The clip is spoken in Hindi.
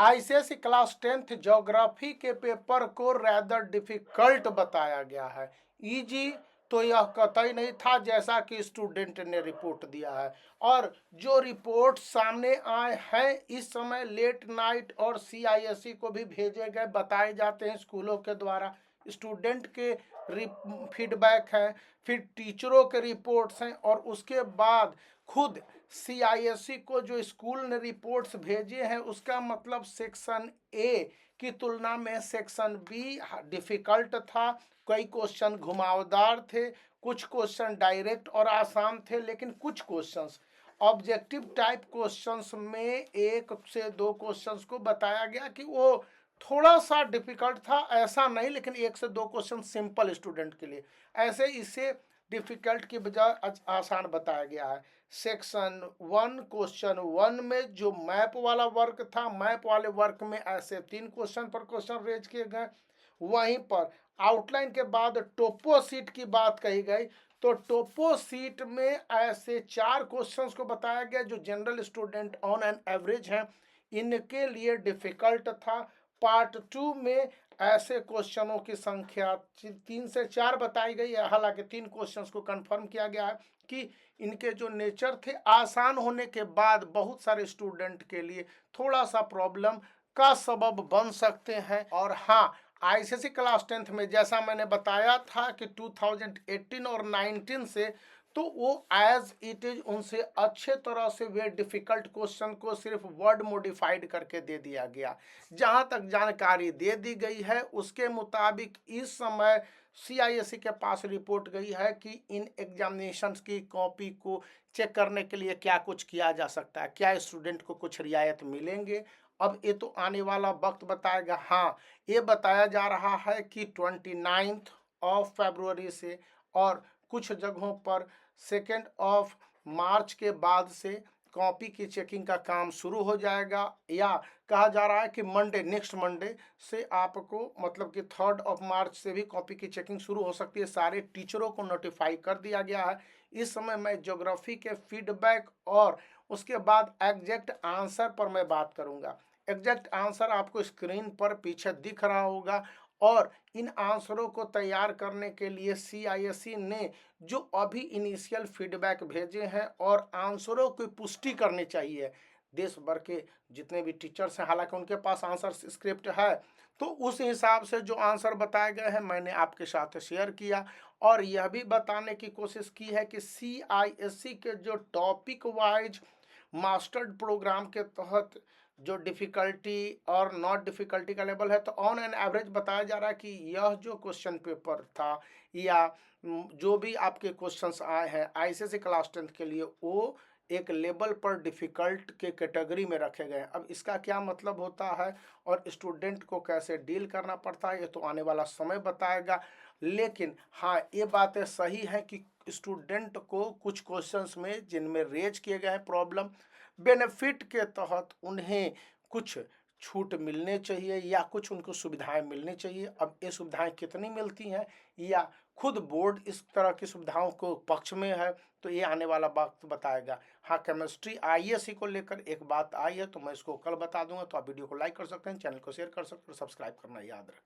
आईसीएसई क्लास 10th ज्योग्राफी के पेपर को रैदर डिफिकल्ट बताया गया है। इजी तो यह कतई नहीं था, जैसा कि स्टूडेंट ने रिपोर्ट दिया है। और जो रिपोर्ट सामने आए हैं इस समय लेट नाइट और सीआईएसई को भी भेजे गए, बताए जाते हैं स्कूलों के द्वारा। स्टूडेंट के फीडबैक है, फिर टीचरों के रिपोर्ट्स हैं, और उसके बाद खुद सीआईएसई को जो स्कूल ने रिपोर्ट्स भेजे हैं उसका मतलब सेक्शन ए की तुलना में सेक्शन बी डिफिकल्ट था। कई क्वेश्चन घुमावदार थे, कुछ क्वेश्चन डायरेक्ट और आसान थे, लेकिन कुछ क्वेश्चंस ऑब्जेक्टिव टाइप क्वेश्चंस में एक से दो क्वेश्चंस को बताया गया कि वो थोड़ा सा डिफिकल्ट था, ऐसा नहीं, लेकिन एक से दो क्वेश्चन सिंपल स्टूडेंट के लिए, ऐसे इसे डिफिकल्ट की बजाय आसान बताया गया है। सेक्शन 1 क्वेश्चन 1 में जो मैप वाला वर्क था, मैप वाले वर्क में ऐसे 3 क्वेश्चन पर क्वेश्चन रेज किए गए। वहीं पर आउटलाइन के बाद टोपो सीट की बात कही गई, तो टोपो सीट में ऐसे 4 क्वेश्चंस को बताया गया जो general student on an average हैं, इनके लिए डिफिकल्ट था। पार्ट 2 में ऐसे क्वेश्चनों की संख्या 3 से 4 बताई गई है। हालांकि 3 क्वेश्चंस को कंफर्म किया गया है कि इनके जो नेचर थे आसान होने के बाद बहुत सारे स्टूडेंट के लिए थोड़ा सा प्रॉब्लम का सबब बन सकते हैं। और हाँ, आईसीएसई क्लास 10th में जैसा मैंने बताया था कि 2018 और 19 से, तो वो एज इट इज उनसे अच्छे तरह से वे डिफिकल्ट क्वेश्चन को सिर्फ वर्ड मॉडिफाइड करके दे दिया गया। जहां तक जानकारी दे दी गई है उसके मुताबिक इस समय सीआईएसई के पास रिपोर्ट गई है कि इन एग्जामिनेशंस की कॉपी को चेक करने के लिए क्या कुछ किया जा सकता है, क्या स्टूडेंट को कुछ रियायत मिलेंगे। अब ये तो आने वाला वक्त बताएगा। हाँ, ये बताया जा रहा है कि 29 फरवरी से और कुछ जगहों पर 2 मार्च के बाद से कॉपी की चेकिंग का काम शुरू हो जाएगा, या कहा जा रहा है कि मंडे, नेक्स्ट मंडे से आपको मतलब कि 3 मार्च से भी कॉपी की चेकिंग शुरू हो सकती है। सारे टीचरों को नोटिफाई कर दिया गया है। इस समय मैं ज्योग्राफी के फीडबैक और उसके बाद एग्जैक्ट आंसर पर मैं बात करूंगा। एग्जैक्ट आंसर आपको स्क्रीन पर पीछे दिख रहा होगा, और इन आंसरों को तैयार करने के लिए सीआईएसई ने जो अभी इनिशियल फीडबैक भेजे हैं और आंसरों की पुष्टि करनी चाहिए देश भर के जितने भी टीचर्स हैं, हालांकि उनके पास आंसर स्क्रिप्ट है, तो उस हिसाब से जो आंसर बताए गए हैं मैंने आपके साथ शेयर किया। और यह भी बताने की कोशिश की है कि सीआईएसई के जो टॉपिक वाइज मास्टर्ड प्रोग्राम के तहत जो डिफ़िकल्टी और नॉट डिफ़िकल्टी का लेवल है, तो ऑन एन एवरेज बताया जा रहा है कि यह जो क्वेश्चन पेपर था या जो भी आपके क्वेश्चंस आए हैं आईसीएसई क्लास 10th के लिए, वो एक लेवल पर डिफ़िकल्ट के कैटेगरी में रखे गए हैं। अब इसका क्या मतलब होता है और स्टूडेंट को कैसे डील करना पड़ता है, ये तो आने वाला समय बताएगा। लेकिन हाँ, ये बातें सही हैं कि स्टूडेंट को कुछ क्वेश्चंस में जिनमें रेज किए गए हैं प्रॉब्लम, बेनिफिट के तहत उन्हें कुछ छूट मिलने चाहिए या कुछ उनको सुविधाएं मिलनी चाहिए। अब ये सुविधाएं कितनी मिलती हैं या खुद बोर्ड इस तरह की सुविधाओं को पक्ष में है, तो ये आने वाला वक्त बताएगा। हाँ, केमिस्ट्री आईएससी को लेकर एक बात आई है, तो मैं इसको कल बता दूंगा। तो आप वीडियो को लाइक कर सकते हैं, चैनल को शेयर कर सकते हैं, सब्सक्राइब करना याद रखें।